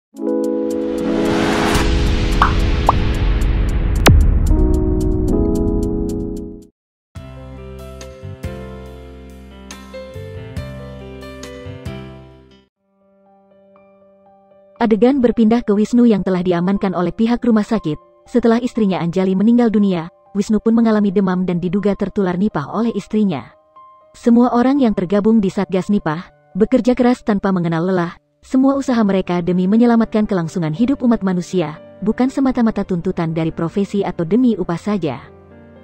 Adegan berpindah ke Wisnu yang telah diamankan oleh pihak rumah sakit. Setelah istrinya Anjali meninggal dunia, Wisnu pun mengalami demam dan diduga tertular Nipah oleh istrinya. Semua orang yang tergabung di Satgas Nipah bekerja keras tanpa mengenal lelah. Semua usaha mereka demi menyelamatkan kelangsungan hidup umat manusia, bukan semata-mata tuntutan dari profesi atau demi upah saja.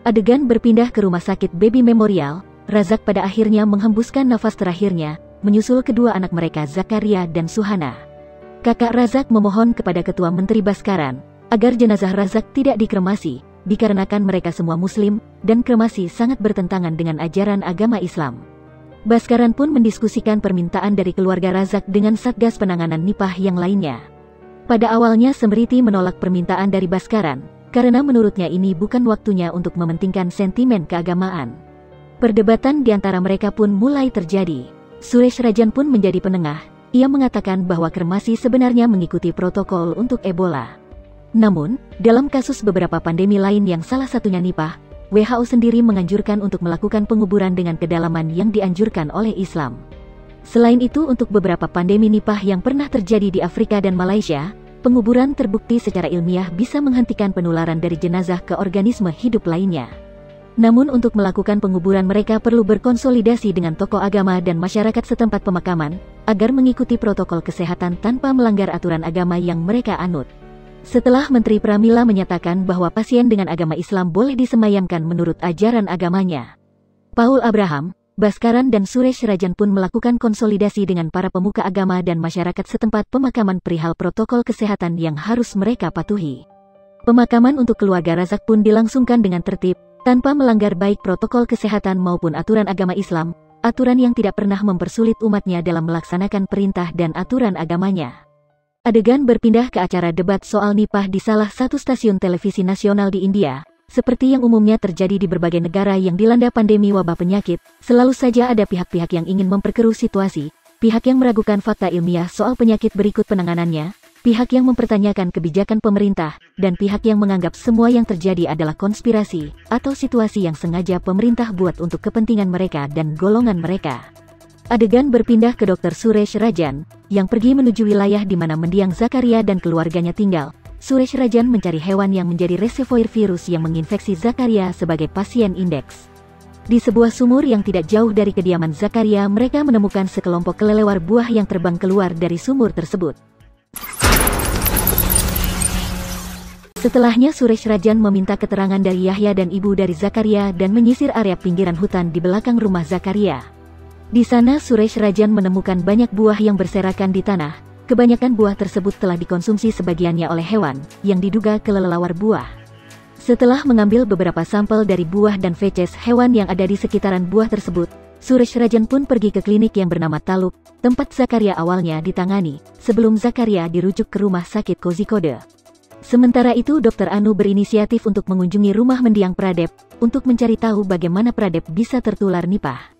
Adegan berpindah ke rumah sakit Baby Memorial. Razak pada akhirnya menghembuskan nafas terakhirnya, menyusul kedua anak mereka Zakaria dan Suhana. Kakak Razak memohon kepada Ketua Menteri Baskaran agar jenazah Razak tidak dikremasi, dikarenakan mereka semua Muslim, dan kremasi sangat bertentangan dengan ajaran agama Islam. Baskaran pun mendiskusikan permintaan dari keluarga Razak dengan Satgas Penanganan Nipah yang lainnya. Pada awalnya Semriti menolak permintaan dari Baskaran, karena menurutnya ini bukan waktunya untuk mementingkan sentimen keagamaan. Perdebatan di antara mereka pun mulai terjadi. Suresh Rajan pun menjadi penengah. Ia mengatakan bahwa kremasi sebenarnya mengikuti protokol untuk Ebola. Namun, dalam kasus beberapa pandemi lain yang salah satunya Nipah, WHO sendiri menganjurkan untuk melakukan penguburan dengan kedalaman yang dianjurkan oleh Islam. Selain itu, untuk beberapa pandemi Nipah yang pernah terjadi di Afrika dan Malaysia, penguburan terbukti secara ilmiah bisa menghentikan penularan dari jenazah ke organisme hidup lainnya. Namun untuk melakukan penguburan mereka perlu berkonsolidasi dengan tokoh agama dan masyarakat setempat pemakaman, agar mengikuti protokol kesehatan tanpa melanggar aturan agama yang mereka anut. Setelah Menteri Pramila menyatakan bahwa pasien dengan agama Islam boleh disemayamkan menurut ajaran agamanya, Paul Abraham, Baskaran dan Suresh Rajan pun melakukan konsolidasi dengan para pemuka agama dan masyarakat setempat pemakaman perihal protokol kesehatan yang harus mereka patuhi. Pemakaman untuk keluarga Razak pun dilangsungkan dengan tertib, tanpa melanggar baik protokol kesehatan maupun aturan agama Islam, aturan yang tidak pernah mempersulit umatnya dalam melaksanakan perintah dan aturan agamanya. Adegan berpindah ke acara debat soal Nipah di salah satu stasiun televisi nasional di India. Seperti yang umumnya terjadi di berbagai negara yang dilanda pandemi wabah penyakit, selalu saja ada pihak-pihak yang ingin memperkeruh situasi, pihak yang meragukan fakta ilmiah soal penyakit berikut penanganannya, pihak yang mempertanyakan kebijakan pemerintah, dan pihak yang menganggap semua yang terjadi adalah konspirasi, atau situasi yang sengaja pemerintah buat untuk kepentingan mereka dan golongan mereka. Adegan berpindah ke Dr. Suresh Rajan, yang pergi menuju wilayah di mana mendiang Zakaria dan keluarganya tinggal. Suresh Rajan mencari hewan yang menjadi reservoir virus yang menginfeksi Zakaria sebagai pasien indeks. Di sebuah sumur yang tidak jauh dari kediaman Zakaria, mereka menemukan sekelompok kelelawar buah yang terbang keluar dari sumur tersebut. Setelahnya Suresh Rajan meminta keterangan dari Yahya dan ibu dari Zakaria dan menyisir area pinggiran hutan di belakang rumah Zakaria. Di sana Suresh Rajan menemukan banyak buah yang berserakan di tanah. Kebanyakan buah tersebut telah dikonsumsi sebagiannya oleh hewan, yang diduga kelelawar buah. Setelah mengambil beberapa sampel dari buah dan feces hewan yang ada di sekitaran buah tersebut, Suresh Rajan pun pergi ke klinik yang bernama Taluk, tempat Zakaria awalnya ditangani, sebelum Zakaria dirujuk ke rumah sakit Kozhikode. Sementara itu Dr. Anu berinisiatif untuk mengunjungi rumah mendiang Pradep, untuk mencari tahu bagaimana Pradep bisa tertular Nipah.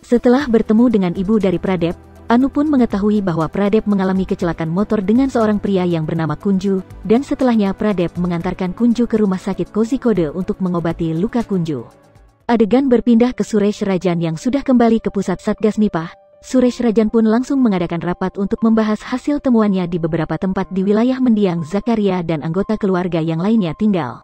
Setelah bertemu dengan ibu dari Pradep, Anu pun mengetahui bahwa Pradep mengalami kecelakaan motor dengan seorang pria yang bernama Kunju, dan setelahnya Pradep mengantarkan Kunju ke rumah sakit Kozhikode untuk mengobati luka Kunju. Adegan berpindah ke Suresh Rajan yang sudah kembali ke pusat Satgas Nipah. Suresh Rajan pun langsung mengadakan rapat untuk membahas hasil temuannya di beberapa tempat di wilayah mendiang Zakaria dan anggota keluarga yang lainnya tinggal.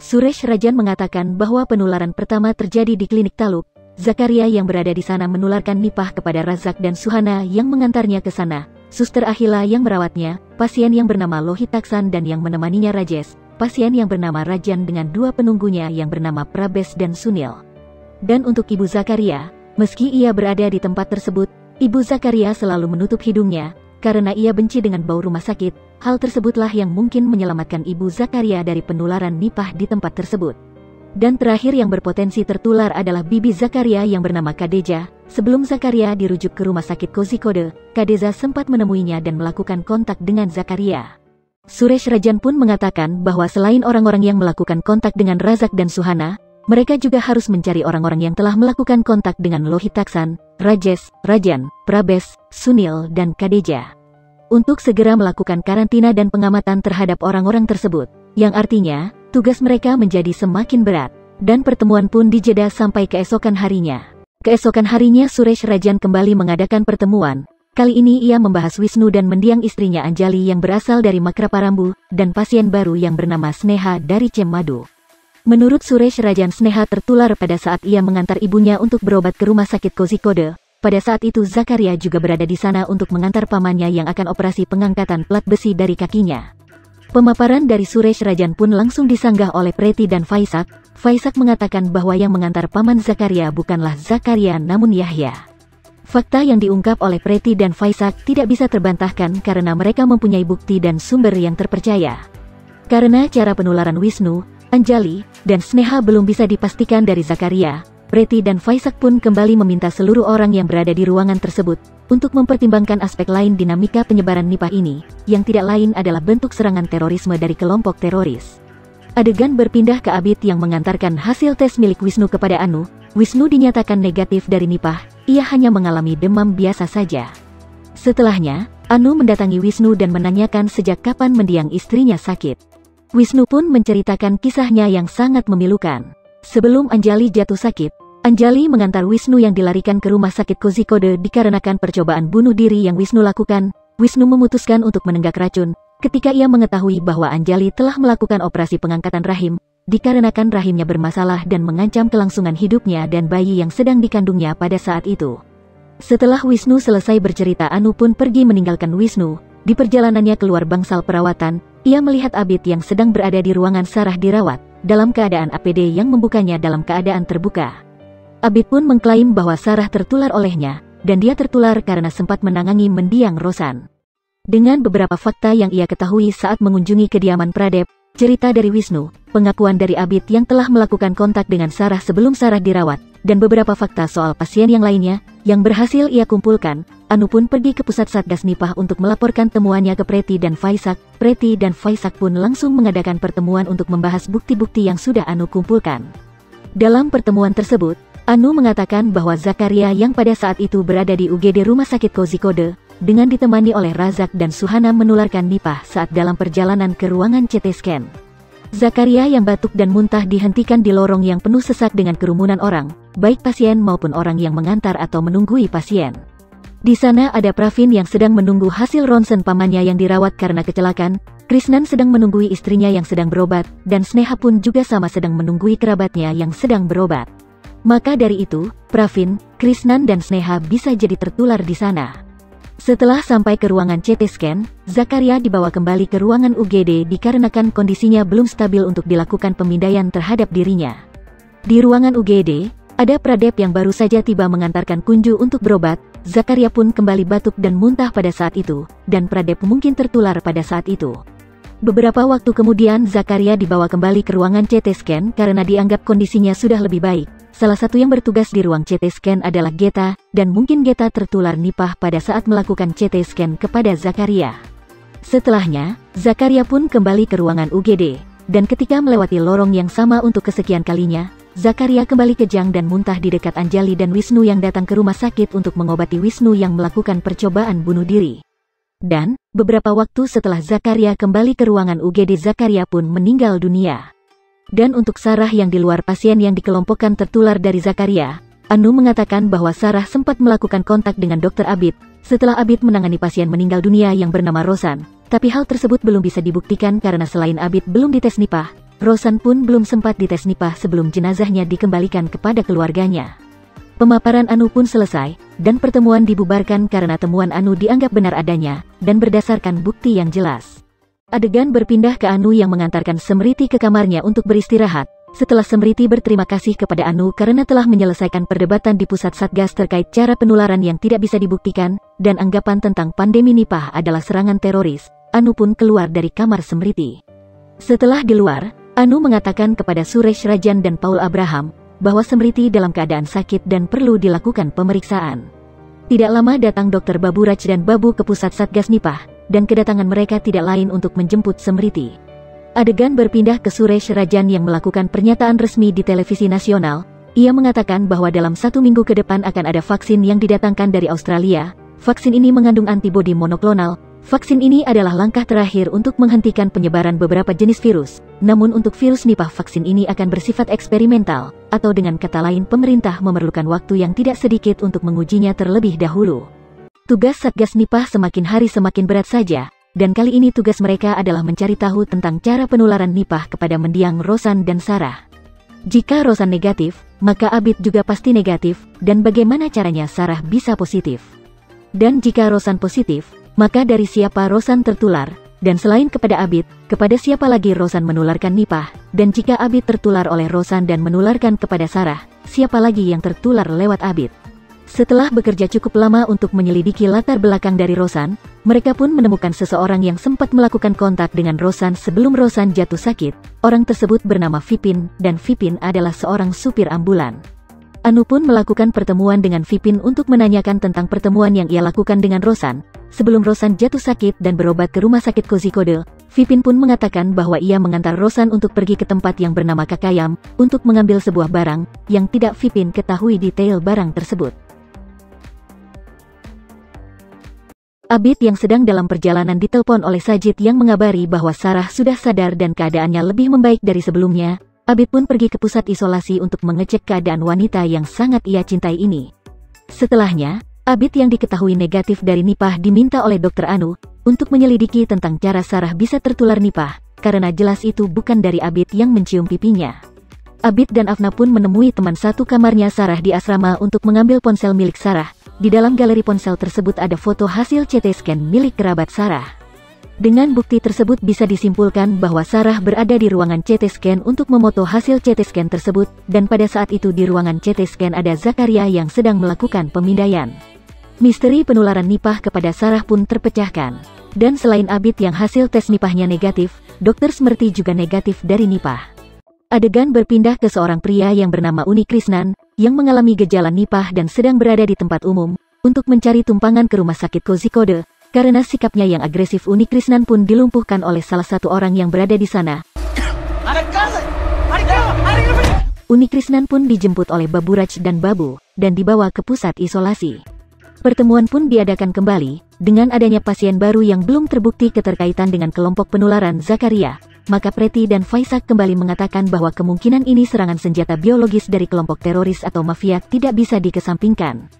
Suresh Rajan mengatakan bahwa penularan pertama terjadi di klinik Taluk. Zakaria yang berada di sana menularkan Nipah kepada Razak dan Suhana yang mengantarnya ke sana, Suster Ahila yang merawatnya, pasien yang bernama Lohitaksan dan yang menemaninya Rajes, pasien yang bernama Rajan dengan dua penunggunya yang bernama Prabes dan Sunil. Dan untuk ibu Zakaria, meski ia berada di tempat tersebut, ibu Zakaria selalu menutup hidungnya, karena ia benci dengan bau rumah sakit. Hal tersebutlah yang mungkin menyelamatkan ibu Zakaria dari penularan Nipah di tempat tersebut. Dan terakhir yang berpotensi tertular adalah bibi Zakaria yang bernama Kadeja. Sebelum Zakaria dirujuk ke rumah sakit Kozhikode, Kadeza sempat menemuinya dan melakukan kontak dengan Zakaria. Suresh Rajan pun mengatakan bahwa selain orang-orang yang melakukan kontak dengan Razak dan Suhana, mereka juga harus mencari orang-orang yang telah melakukan kontak dengan Lohitaksan, Rajes, Rajan, Prabes, Sunil dan Kadeja. untuk segera melakukan karantina dan pengamatan terhadap orang-orang tersebut, yang artinya, tugas mereka menjadi semakin berat, dan pertemuan pun dijeda sampai keesokan harinya. Keesokan harinya Suresh Rajan kembali mengadakan pertemuan. Kali ini ia membahas Wisnu dan mendiang istrinya Anjali yang berasal dari Makraparambu, dan pasien baru yang bernama Sneha dari Cemadu. Menurut Suresh Rajan, Sneha tertular pada saat ia mengantar ibunya untuk berobat ke rumah sakit Kozhikode. Pada saat itu Zakaria juga berada di sana untuk mengantar pamannya yang akan operasi pengangkatan plat besi dari kakinya. Pemaparan dari Suresh Rajan pun langsung disanggah oleh Preti dan Faisak. Faisak mengatakan bahwa yang mengantar paman Zakaria bukanlah Zakaria namun Yahya. Fakta yang diungkap oleh Preti dan Faisak tidak bisa terbantahkan karena mereka mempunyai bukti dan sumber yang terpercaya. Karena cara penularan Wisnu, Anjali, dan Sneha belum bisa dipastikan dari Zakaria, Preti dan Faisak pun kembali meminta seluruh orang yang berada di ruangan tersebut untuk mempertimbangkan aspek lain dinamika penyebaran Nipah ini, yang tidak lain adalah bentuk serangan terorisme dari kelompok teroris. Adegan berpindah ke Abid yang mengantarkan hasil tes milik Wisnu kepada Anu. Wisnu dinyatakan negatif dari Nipah, ia hanya mengalami demam biasa saja. Setelahnya, Anu mendatangi Wisnu dan menanyakan sejak kapan mendiang istrinya sakit. Wisnu pun menceritakan kisahnya yang sangat memilukan. Sebelum Anjali jatuh sakit, Anjali mengantar Wisnu yang dilarikan ke rumah sakit Kozhikode dikarenakan percobaan bunuh diri yang Wisnu lakukan. Wisnu memutuskan untuk menenggak racun ketika ia mengetahui bahwa Anjali telah melakukan operasi pengangkatan rahim, dikarenakan rahimnya bermasalah dan mengancam kelangsungan hidupnya dan bayi yang sedang dikandungnya pada saat itu. Setelah Wisnu selesai bercerita, Anu pun pergi meninggalkan Wisnu. Di perjalanannya keluar bangsal perawatan, ia melihat Abid yang sedang berada di ruangan Sarah dirawat, dalam keadaan APD yang membukanya dalam keadaan terbuka. Abid pun mengklaim bahwa Sarah tertular olehnya, dan dia tertular karena sempat menangani mendiang Rosan. Dengan beberapa fakta yang ia ketahui saat mengunjungi kediaman Pradep, cerita dari Wisnu, pengakuan dari Abid yang telah melakukan kontak dengan Sarah sebelum Sarah dirawat, dan beberapa fakta soal pasien yang lainnya, yang berhasil ia kumpulkan, Anu pun pergi ke pusat Satgas Nipah untuk melaporkan temuannya ke Preti dan Faisak. Preti dan Faisak pun langsung mengadakan pertemuan untuk membahas bukti-bukti yang sudah Anu kumpulkan. Dalam pertemuan tersebut, Anu mengatakan bahwa Zakaria yang pada saat itu berada di UGD Rumah Sakit Kozhikode, dengan ditemani oleh Razak dan Suhana menularkan Nipah saat dalam perjalanan ke ruangan CT scan. Zakaria yang batuk dan muntah dihentikan di lorong yang penuh sesak dengan kerumunan orang, baik pasien maupun orang yang mengantar atau menunggui pasien. Di sana ada Pravin yang sedang menunggu hasil ronsen pamannya yang dirawat karena kecelakaan, Krishnan sedang menunggui istrinya yang sedang berobat, dan Sneha pun juga sama sedang menunggui kerabatnya yang sedang berobat. Maka dari itu, Pravin, Krishnan dan Sneha bisa jadi tertular di sana. Setelah sampai ke ruangan CT scan, Zakaria dibawa kembali ke ruangan UGD dikarenakan kondisinya belum stabil untuk dilakukan pemindaian terhadap dirinya. Di ruangan UGD, ada Pradep yang baru saja tiba mengantarkan Kunju untuk berobat. Zakaria pun kembali batuk dan muntah pada saat itu, dan Pradep mungkin tertular pada saat itu. Beberapa waktu kemudian Zakaria dibawa kembali ke ruangan CT scan karena dianggap kondisinya sudah lebih baik. Salah satu yang bertugas di ruang CT scan adalah Geta, dan mungkin Geta tertular Nipah pada saat melakukan CT scan kepada Zakaria. Setelahnya, Zakaria pun kembali ke ruangan UGD, dan ketika melewati lorong yang sama untuk kesekian kalinya, Zakaria kembali kejang dan muntah di dekat Anjali dan Wisnu yang datang ke rumah sakit untuk mengobati Wisnu yang melakukan percobaan bunuh diri. Dan, beberapa waktu setelah Zakaria kembali ke ruangan UGD, Zakaria pun meninggal dunia. Dan untuk Sarah yang di luar pasien yang dikelompokkan tertular dari Zakaria, Anu mengatakan bahwa Sarah sempat melakukan kontak dengan Dr. Abid setelah Abid menangani pasien meninggal dunia yang bernama Rosan, tapi hal tersebut belum bisa dibuktikan karena selain Abid belum dites Nipah, Rosan pun belum sempat dites Nipah sebelum jenazahnya dikembalikan kepada keluarganya. Pemaparan Anu pun selesai, dan pertemuan dibubarkan karena temuan Anu dianggap benar adanya, dan berdasarkan bukti yang jelas. Adegan berpindah ke Anu yang mengantarkan Smriti ke kamarnya untuk beristirahat. Setelah Smriti berterima kasih kepada Anu karena telah menyelesaikan perdebatan di pusat Satgas terkait cara penularan yang tidak bisa dibuktikan, dan anggapan tentang pandemi Nipah adalah serangan teroris, Anu pun keluar dari kamar Smriti. Setelah di luar, Anu mengatakan kepada Suresh Rajan dan Paul Abraham bahwa Smriti dalam keadaan sakit dan perlu dilakukan pemeriksaan. Tidak lama datang Dr. Baburaj dan Babu ke pusat Satgas Nipah, dan kedatangan mereka tidak lain untuk menjemput Smriti. Adegan berpindah ke Suresh Rajan yang melakukan pernyataan resmi di televisi nasional. Ia mengatakan bahwa dalam 1 minggu ke depan akan ada vaksin yang didatangkan dari Australia. Vaksin ini mengandung antibodi monoklonal, Vaksin ini adalah langkah terakhir untuk menghentikan penyebaran beberapa jenis virus. Namun untuk virus Nipah, vaksin ini akan bersifat eksperimental, atau dengan kata lain pemerintah memerlukan waktu yang tidak sedikit untuk mengujinya terlebih dahulu. Tugas Satgas Nipah semakin hari semakin berat saja, dan kali ini tugas mereka adalah mencari tahu tentang cara penularan Nipah kepada mendiang Rosan dan Sarah. Jika Rosan negatif, maka Abid juga pasti negatif, dan bagaimana caranya Sarah bisa positif? Dan jika Rosan positif, maka dari siapa Rosan tertular? Dan selain kepada Abid, kepada siapa lagi Rosan menularkan Nipah? Dan jika Abid tertular oleh Rosan dan menularkan kepada Sarah, siapa lagi yang tertular lewat Abid? Setelah bekerja cukup lama untuk menyelidiki latar belakang dari Rosan, mereka pun menemukan seseorang yang sempat melakukan kontak dengan Rosan sebelum Rosan jatuh sakit. Orang tersebut bernama Vipin, dan Vipin adalah seorang supir ambulan. Anu pun melakukan pertemuan dengan Vipin untuk menanyakan tentang pertemuan yang ia lakukan dengan Rosan. Sebelum Rosan jatuh sakit dan berobat ke rumah sakit Kozhikode, Vipin pun mengatakan bahwa ia mengantar Rosan untuk pergi ke tempat yang bernama Kakayam, untuk mengambil sebuah barang, yang tidak Vipin ketahui detail barang tersebut. Abid yang sedang dalam perjalanan ditelepon oleh Sajid yang mengabari bahwa Sarah sudah sadar dan keadaannya lebih membaik dari sebelumnya. Abid pun pergi ke pusat isolasi untuk mengecek keadaan wanita yang sangat ia cintai ini. Setelahnya, Abid yang diketahui negatif dari Nipah diminta oleh Dr. Anu untuk menyelidiki tentang cara Sarah bisa tertular Nipah, karena jelas itu bukan dari Abid yang mencium pipinya. Abid dan Afna pun menemui teman satu kamarnya Sarah di asrama untuk mengambil ponsel milik Sarah. Di dalam galeri ponsel tersebut ada foto hasil CT scan milik kerabat Sarah. Dengan bukti tersebut bisa disimpulkan bahwa Sarah berada di ruangan CT scan untuk memoto hasil CT scan tersebut, dan pada saat itu di ruangan CT scan ada Zakaria yang sedang melakukan pemindaian. Misteri penularan Nipah kepada Sarah pun terpecahkan. Dan selain Abid yang hasil tes Nipahnya negatif, Dr. Smerty juga negatif dari Nipah. Adegan berpindah ke seorang pria yang bernama Uni Krisnan, yang mengalami gejala Nipah dan sedang berada di tempat umum, untuk mencari tumpangan ke rumah sakit Kozhikode. Karena sikapnya yang agresif, Uni Krisnan pun dilumpuhkan oleh salah satu orang yang berada di sana. Uni Krisnan pun dijemput oleh Baburaj dan Babu, dan dibawa ke pusat isolasi. Pertemuan pun diadakan kembali, dengan adanya pasien baru yang belum terbukti keterkaitan dengan kelompok penularan Zakaria. Maka Preti dan Faisak kembali mengatakan bahwa kemungkinan ini serangan senjata biologis dari kelompok teroris atau mafia tidak bisa dikesampingkan.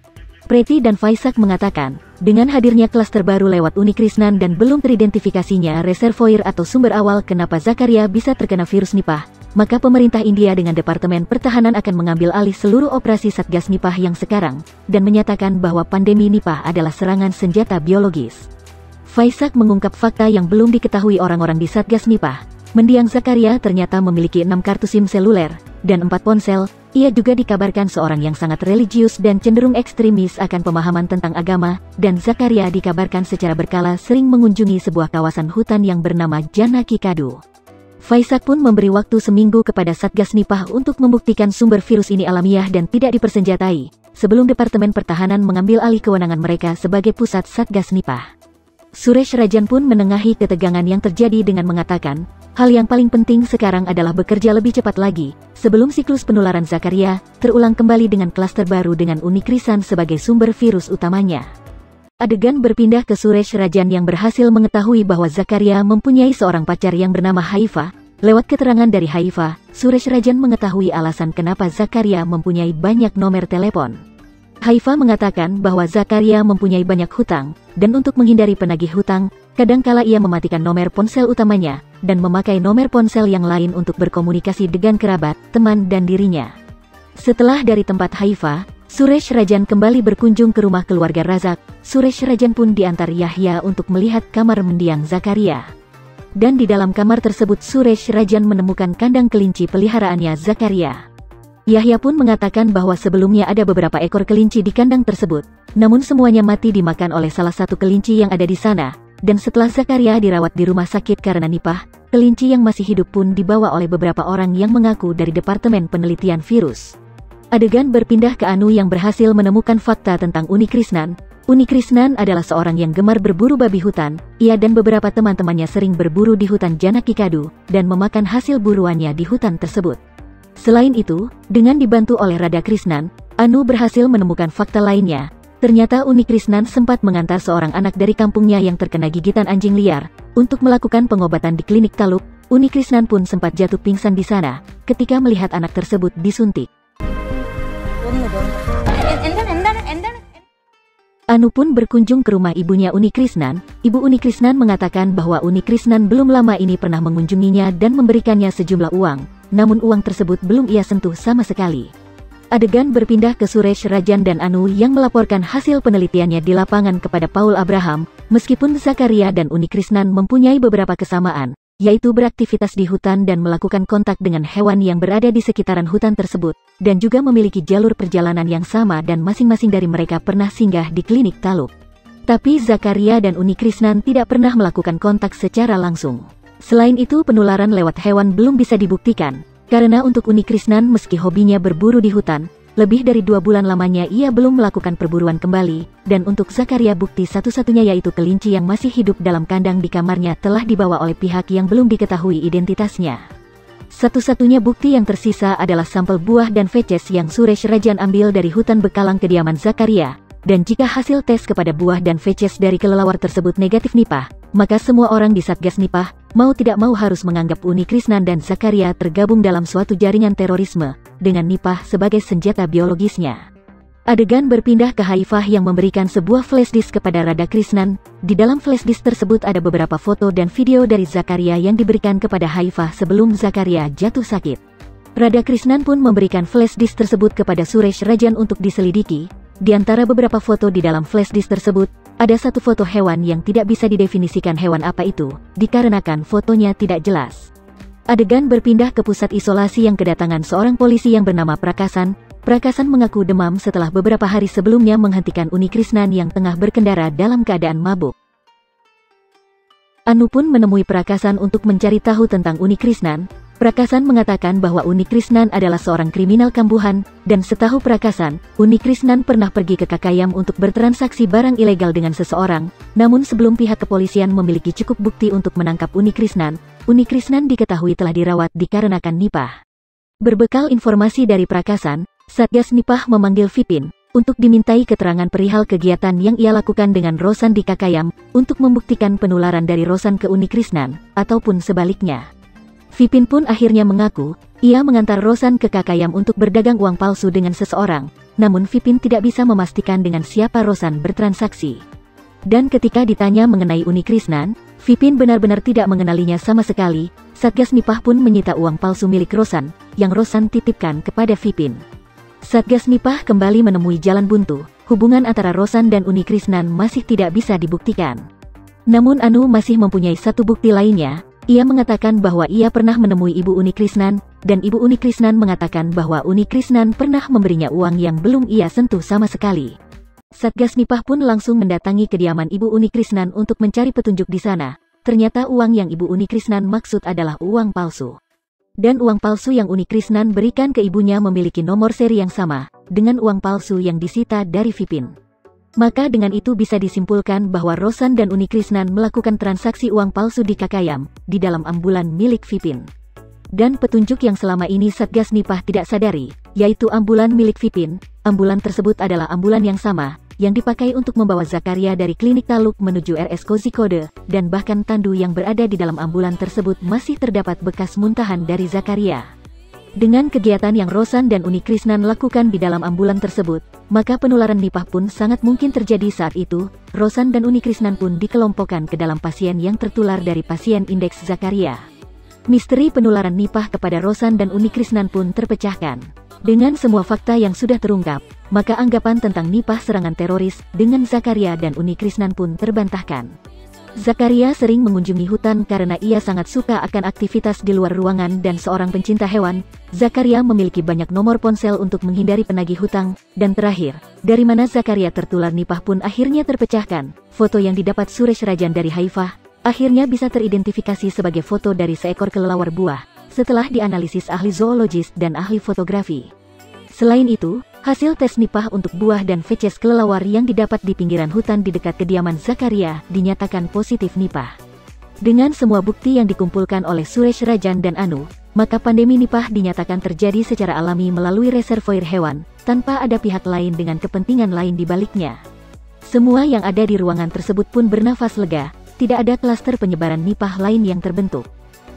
Preti dan Faisak mengatakan, dengan hadirnya klaster baru lewat Uni Krisnan dan belum teridentifikasinya reservoir atau sumber awal kenapa Zakaria bisa terkena virus Nipah, maka pemerintah India dengan Departemen Pertahanan akan mengambil alih seluruh operasi Satgas Nipah yang sekarang, dan menyatakan bahwa pandemi Nipah adalah serangan senjata biologis. Faisak mengungkap fakta yang belum diketahui orang-orang di Satgas Nipah. Mendiang Zakaria ternyata memiliki 6 kartu SIM seluler, dan 4 ponsel. Ia juga dikabarkan seorang yang sangat religius dan cenderung ekstremis akan pemahaman tentang agama, dan Zakaria dikabarkan secara berkala sering mengunjungi sebuah kawasan hutan yang bernama Janaki Kadu. Faisak pun memberi waktu seminggu kepada Satgas Nipah untuk membuktikan sumber virus ini alamiah dan tidak dipersenjatai, sebelum Departemen Pertahanan mengambil alih kewenangan mereka sebagai pusat Satgas Nipah. Suresh Rajan pun menengahi ketegangan yang terjadi dengan mengatakan, hal yang paling penting sekarang adalah bekerja lebih cepat lagi, sebelum siklus penularan Zakaria terulang kembali dengan klaster baru dengan Uni Krisnan sebagai sumber virus utamanya. Adegan berpindah ke Suresh Rajan yang berhasil mengetahui bahwa Zakaria mempunyai seorang pacar yang bernama Haifa. Lewat keterangan dari Haifa, Suresh Rajan mengetahui alasan kenapa Zakaria mempunyai banyak nomor telepon. Haifa mengatakan bahwa Zakaria mempunyai banyak hutang, dan untuk menghindari penagih hutang, kadangkala ia mematikan nomor ponsel utamanya, dan memakai nomor ponsel yang lain untuk berkomunikasi dengan kerabat, teman dan dirinya. Setelah dari tempat Haifa, Suresh Rajan kembali berkunjung ke rumah keluarga Razak. Suresh Rajan pun diantar Yahya untuk melihat kamar mendiang Zakaria. Dan di dalam kamar tersebut Suresh Rajan menemukan kandang kelinci peliharaannya Zakaria. Yahya pun mengatakan bahwa sebelumnya ada beberapa ekor kelinci di kandang tersebut, namun semuanya mati dimakan oleh salah satu kelinci yang ada di sana, dan setelah Zakaria dirawat di rumah sakit karena Nipah, kelinci yang masih hidup pun dibawa oleh beberapa orang yang mengaku dari Departemen Penelitian Virus. Adegan berpindah ke Anu yang berhasil menemukan fakta tentang Uni Krisnan. Uni Krisnan adalah seorang yang gemar berburu babi hutan. Ia dan beberapa teman-temannya sering berburu di hutan Janaki Kadu, dan memakan hasil buruannya di hutan tersebut. Selain itu, dengan dibantu oleh Radha Krisnan, Anu berhasil menemukan fakta lainnya. Ternyata Uni Krisnan sempat mengantar seorang anak dari kampungnya yang terkena gigitan anjing liar untuk melakukan pengobatan di klinik Taluk. Uni Krisnan pun sempat jatuh pingsan di sana ketika melihat anak tersebut disuntik. Anu pun berkunjung ke rumah ibunya Uni Krisnan. Ibu Uni Krisnan mengatakan bahwa Uni Krisnan belum lama ini pernah mengunjunginya dan memberikannya sejumlah uang, namun uang tersebut belum ia sentuh sama sekali. Adegan berpindah ke Suresh Rajan dan Anu yang melaporkan hasil penelitiannya di lapangan kepada Paul Abraham. Meskipun Zakaria dan Uni Krisnan mempunyai beberapa kesamaan, yaitu beraktivitas di hutan dan melakukan kontak dengan hewan yang berada di sekitaran hutan tersebut, dan juga memiliki jalur perjalanan yang sama dan masing-masing dari mereka pernah singgah di klinik Taluk. Tapi Zakaria dan Uni Krisnan tidak pernah melakukan kontak secara langsung. Selain itu, penularan lewat hewan belum bisa dibuktikan. Karena untuk Uni Krisnan meski hobinya berburu di hutan, lebih dari 2 bulan lamanya ia belum melakukan perburuan kembali, dan untuk Zakaria bukti satu-satunya yaitu kelinci yang masih hidup dalam kandang di kamarnya telah dibawa oleh pihak yang belum diketahui identitasnya. Satu-satunya bukti yang tersisa adalah sampel buah dan feces yang Suresh Rajan ambil dari hutan bekalang kediaman Zakaria, dan jika hasil tes kepada buah dan feces dari kelelawar tersebut negatif Nipah, maka semua orang di Satgas Nipah mau tidak mau harus menganggap Uni Krisnan dan Zakaria tergabung dalam suatu jaringan terorisme, dengan Nipah sebagai senjata biologisnya. Adegan berpindah ke Haifah yang memberikan sebuah flashdisk kepada Radha Krisnan. Di dalam flashdisk tersebut ada beberapa foto dan video dari Zakaria yang diberikan kepada Haifah sebelum Zakaria jatuh sakit. Radha Krisnan pun memberikan flashdisk tersebut kepada Suresh Rajan untuk diselidiki. Di antara beberapa foto di dalam flashdisk tersebut, ada satu foto hewan yang tidak bisa didefinisikan hewan apa itu, dikarenakan fotonya tidak jelas. Adegan berpindah ke pusat isolasi yang kedatangan seorang polisi yang bernama Prakasan. Prakasan mengaku demam setelah beberapa hari sebelumnya menghentikan Uni Krisnan yang tengah berkendara dalam keadaan mabuk. Anu pun menemui Prakasan untuk mencari tahu tentang Uni Krisnan. Prakasan mengatakan bahwa Uni Krisnan adalah seorang kriminal kambuhan, dan setahu Prakasan, Uni Krisnan pernah pergi ke Kakayam untuk bertransaksi barang ilegal dengan seseorang, namun sebelum pihak kepolisian memiliki cukup bukti untuk menangkap Uni Krisnan diketahui telah dirawat dikarenakan Nipah. Berbekal informasi dari Prakasan, Satgas Nipah memanggil Vipin, untuk dimintai keterangan perihal kegiatan yang ia lakukan dengan Rosan di Kakayam, untuk membuktikan penularan dari Rosan ke Uni Krisnan, ataupun sebaliknya. Vipin pun akhirnya mengaku, ia mengantar Rosan ke Kakayam untuk berdagang uang palsu dengan seseorang, namun Vipin tidak bisa memastikan dengan siapa Rosan bertransaksi. Dan ketika ditanya mengenai Uni Krisnan, Vipin benar-benar tidak mengenalinya sama sekali. Satgas Nipah pun menyita uang palsu milik Rosan, yang Rosan titipkan kepada Vipin. Satgas Nipah kembali menemui jalan buntu, hubungan antara Rosan dan Uni Krisnan masih tidak bisa dibuktikan. Namun Anu masih mempunyai satu bukti lainnya. Ia mengatakan bahwa ia pernah menemui Ibu Uni Krisnan, dan Ibu Uni Krisnan mengatakan bahwa Uni Krisnan pernah memberinya uang yang belum ia sentuh sama sekali. Satgas Nipah pun langsung mendatangi kediaman Ibu Uni Krisnan untuk mencari petunjuk di sana. Ternyata uang yang Ibu Uni Krisnan maksud adalah uang palsu. Dan uang palsu yang Uni Krisnan berikan ke ibunya memiliki nomor seri yang sama dengan uang palsu yang disita dari Vipin. Maka dengan itu bisa disimpulkan bahwa Rosan dan Uni Krisnan melakukan transaksi uang palsu di Kakayam, di dalam ambulan milik Vipin. Dan petunjuk yang selama ini Satgas Nipah tidak sadari, yaitu ambulan milik Vipin. Ambulan tersebut adalah ambulan yang sama, yang dipakai untuk membawa Zakaria dari klinik Taluk menuju RS Kozhikode, dan bahkan tandu yang berada di dalam ambulan tersebut masih terdapat bekas muntahan dari Zakaria. Dengan kegiatan yang Rosan dan Uni Krisnan lakukan di dalam ambulan tersebut, maka penularan Nipah pun sangat mungkin terjadi saat itu. Rosan dan Uni Krisnan pun dikelompokkan ke dalam pasien yang tertular dari pasien indeks Zakaria. Misteri penularan Nipah kepada Rosan dan Uni Krisnan pun terpecahkan. Dengan semua fakta yang sudah terungkap, maka anggapan tentang Nipah serangan teroris dengan Zakaria dan Uni Krisnan pun terbantahkan. Zakaria sering mengunjungi hutan karena ia sangat suka akan aktivitas di luar ruangan dan seorang pencinta hewan. Zakaria memiliki banyak nomor ponsel untuk menghindari penagih hutang. Dan terakhir, dari mana Zakaria tertular Nipah pun akhirnya terpecahkan. Foto yang didapat Suresh Rajan dari Haifah akhirnya bisa teridentifikasi sebagai foto dari seekor kelelawar buah, setelah dianalisis ahli zoologis dan ahli fotografi. Selain itu, hasil tes Nipah untuk buah dan feces kelelawar yang didapat di pinggiran hutan di dekat kediaman Zakaria dinyatakan positif Nipah. Dengan semua bukti yang dikumpulkan oleh Suresh Rajan dan Anu, maka pandemi Nipah dinyatakan terjadi secara alami melalui reservoir hewan, tanpa ada pihak lain dengan kepentingan lain di baliknya. Semua yang ada di ruangan tersebut pun bernafas lega, tidak ada klaster penyebaran nipah lain yang terbentuk.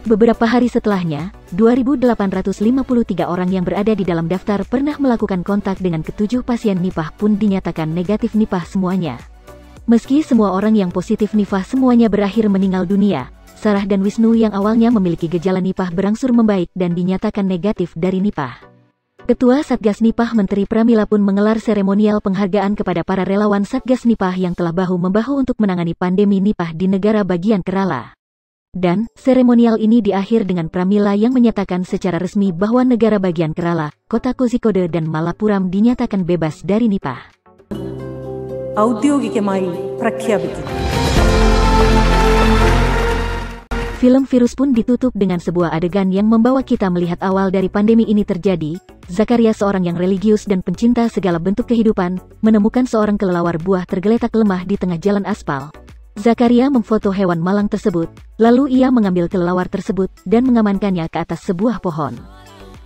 Beberapa hari setelahnya, 2.853 orang yang berada di dalam daftar pernah melakukan kontak dengan ketujuh pasien nipah pun dinyatakan negatif nipah semuanya. Meski semua orang yang positif nipah semuanya berakhir meninggal dunia, Sarah dan Wisnu yang awalnya memiliki gejala nipah berangsur membaik dan dinyatakan negatif dari nipah. Ketua Satgas Nipah Menteri Pramila pun menggelar seremonial penghargaan kepada para relawan Satgas Nipah yang telah bahu-membahu untuk menangani pandemi nipah di negara bagian Kerala. Dan, seremonial ini diakhir dengan Pramila yang menyatakan secara resmi bahwa negara bagian Kerala, Kota Kozhikode dan Malappuram dinyatakan bebas dari nipah. Film virus pun ditutup dengan sebuah adegan yang membawa kita melihat awal dari pandemi ini terjadi. Zakaria, seorang yang religius dan pencinta segala bentuk kehidupan, menemukan seorang kelelawar buah tergeletak lemah di tengah jalan aspal. Zakaria memfoto hewan malang tersebut, lalu ia mengambil kelelawar tersebut dan mengamankannya ke atas sebuah pohon.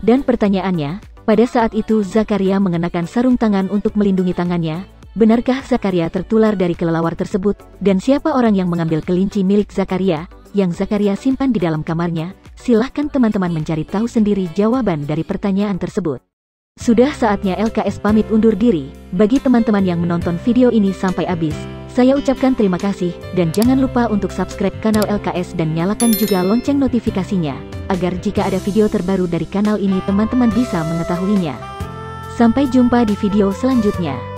Dan pertanyaannya, pada saat itu Zakaria mengenakan sarung tangan untuk melindungi tangannya. Benarkah Zakaria tertular dari kelelawar tersebut? Dan siapa orang yang mengambil kelinci milik Zakaria yang Zakaria simpan di dalam kamarnya? Silahkan teman-teman mencari tahu sendiri jawaban dari pertanyaan tersebut. Sudah saatnya LKS pamit undur diri. Bagi teman-teman yang menonton video ini sampai habis, saya ucapkan terima kasih, dan jangan lupa untuk subscribe kanal LKS dan nyalakan juga lonceng notifikasinya, agar jika ada video terbaru dari kanal ini teman-teman bisa mengetahuinya. Sampai jumpa di video selanjutnya.